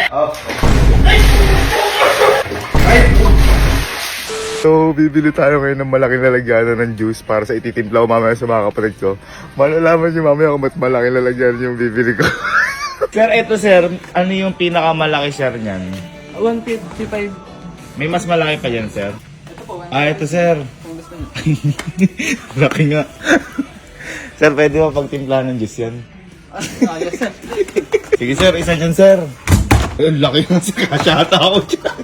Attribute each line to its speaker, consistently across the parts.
Speaker 1: Oh. So, bibili tayo ngayon ng malaking lalagyanan ng juice para sa ititimpla ko mamaya sa mga kapatid ko. Malalaman niyo mamaya kung ba't malaking lalagyanan yung bibili ko. Sir, eto sir, ano yung pinakamalaki sir niyan?
Speaker 2: 155.
Speaker 1: May mas malaki pa dyan sir?
Speaker 2: Ito po,
Speaker 1: Ito sir.
Speaker 2: kung gusto niyo.
Speaker 1: Laki nga. Sir, pwede mo pagtimplahan ng juice yan?
Speaker 2: Ayos sir.
Speaker 1: Sige sir, isa dyan sir. Ay, laki nga si kasyata ako dyan.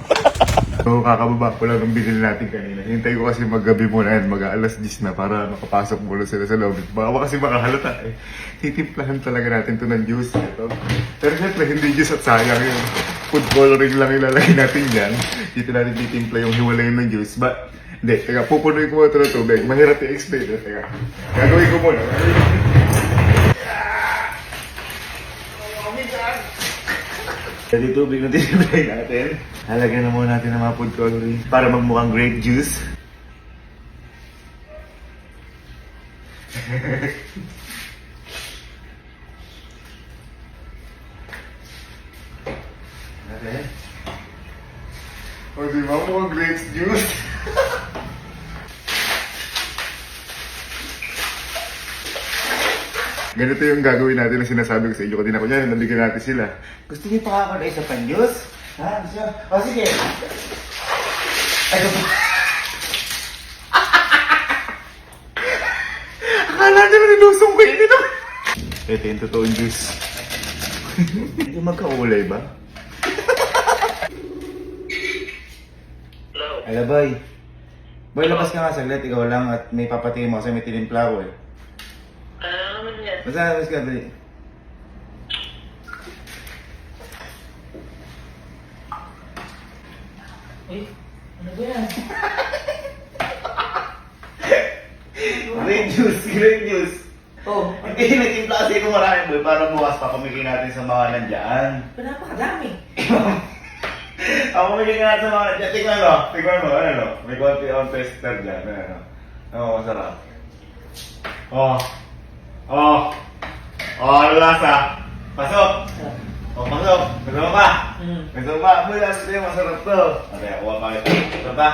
Speaker 1: So, kakababa ko lang ng binili natin kanina. Hintay ko kasi maggabi muna yan, mag-aalas 10 na para makapasok muna sila sa loob. Baka kasi makahalata eh. Titimplahan talaga natin to ng juice. Ito. Pero syempre, hindi juice at sayang yung food coloring lang ilalagay natin dyan. Dito natin titimpla yung hiwalay ng juice. But, hindi. Teka, pupunuin ko muna ito ng tubig. Mahirap i-explain. Teka, gagawin ko muna. Jadi tubig na tiniplay natin. Halagyan na muna natin ng mga food coloring para magmukhang grape juice. Natin. O diba mukhang grape juice? Ganito yung gagawin natin na sinasabi ko sa inyo. Kanina ko niya, nabigyan natin sila. Gusto niyo pakakaroon isa pang juice? Ha? Gusto niyo? O sige. Ay, ito. Akala niyo na nilusong ko yun ito. Ito yung totoong juice. Hindi magkaulay ba? Hello, boy. Boy, labas ka nga saglit. Ikaw lang at may papatingin mo kasi may tinimpla ko eh. Basta, mas ka, dali.
Speaker 2: Ano ba yan?
Speaker 1: Grape juice, grape juice.
Speaker 2: Oh,
Speaker 1: Hindi, nagtimpla kasi kung marami boy para bukas pa pamigay natin sa mga nandiyan.
Speaker 2: napakadami.
Speaker 1: Pamigay natin sa mga nandiyan. Tignan mo, ano no? May konti akong tester dyan, ano. Oo, masarap. Ano lasa? Pasok! Pasok! Gusto mo pa? Gusto mo pa? Boy, lasa sa'yo, masarap to. Okay, kuha pa kita. Gusto mo pa?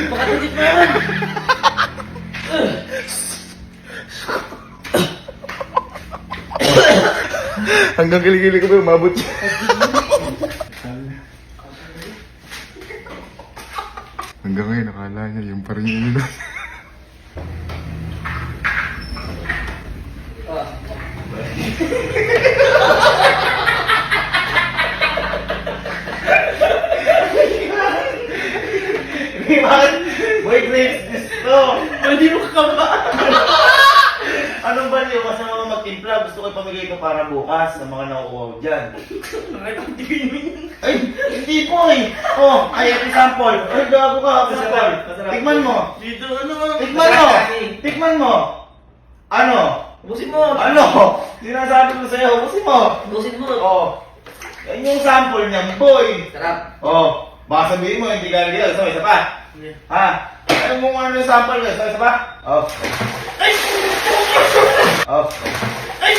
Speaker 2: Pakatagit mo yan.
Speaker 1: Hanggang kilikili ko ba umabot siya? Hanggang ngayon, nakala niya yung pa rin yung ilan. Boy, grapes gusto!
Speaker 2: Hindi mo kakaba.
Speaker 1: Anong baliw? Masama magtimpla. Gusto ko ipamigay ko para bukas sa mga nakukuha ko dyan.
Speaker 2: Nakakatikin mo yun.
Speaker 1: Ay, hindi po eh! Ay, ito sample. Ay, gago ka. Sample. Tikman mo.
Speaker 2: Dito, ano?
Speaker 1: Tikman mo. Tikman mo. Ano?
Speaker 2: Ubusin mo.
Speaker 1: Ano? Sinasabi ko sa'yo. Ubusin mo.
Speaker 2: Ubusin mo.
Speaker 1: Yan yung sample niyan, boy.
Speaker 2: Sarap.
Speaker 1: Baka sabihin mo, hindi ka nila. Gusto mo, isa pa? Ha? Ayaw mo kung ano yung sample ko. Isa pa?
Speaker 2: Ay!
Speaker 1: Ay!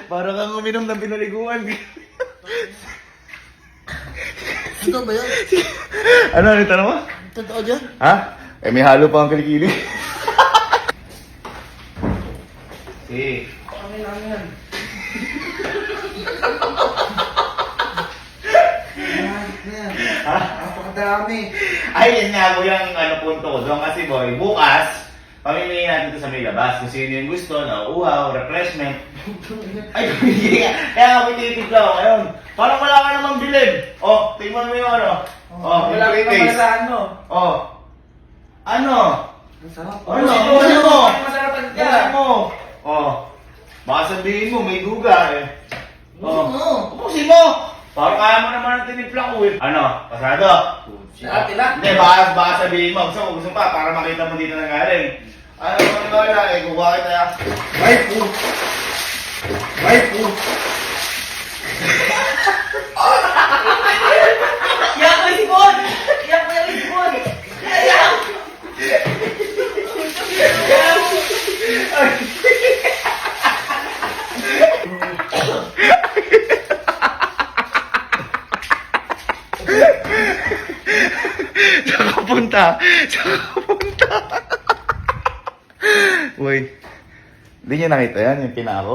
Speaker 1: Para kang uminom ng pinaliguan.
Speaker 2: Totoo ba yan?
Speaker 1: Ano tanong mo?
Speaker 2: Totoo dyan?
Speaker 1: Ha? May halo pa ang kilikili.
Speaker 2: Ano yan?
Speaker 1: Ha?
Speaker 2: Napakadami.
Speaker 1: Ay, yan nga po yung punto ko doon. Kasi boy, bukas, pamimili natin ito sa may labas. Kung sino yung gusto, nauuhaw, refreshment. Ay, hindi nga. Kaya nga po tinitipla ko ngayon. Parang wala ka namang bilib. Tingnan mo yung ano.
Speaker 2: Wala
Speaker 1: yung
Speaker 2: ka
Speaker 1: taste.
Speaker 2: naman sa ano.
Speaker 1: Ano?
Speaker 2: Ang sarap.
Speaker 1: Ano mo?
Speaker 2: Masarap ang
Speaker 3: sabihin mo, may duga eh.
Speaker 2: Ubusin mo.
Speaker 3: Ubusin mo! Parang kaya mo naman ang tinimpla ko eh. Ano? Pasado?
Speaker 2: Ate lang.
Speaker 3: Hindi, baka sabihin mo. Gusto pa, para makita mo dito na galing. Ano mo wala eh, kung bakit kaya...
Speaker 1: Ay po! Ay po!
Speaker 2: Iyak ko si Bon! Iyak ko si Bon! Iyak!
Speaker 3: Saan ka punta? Saan ka punta? Uy, hindi niya nakita yan, yung pinako?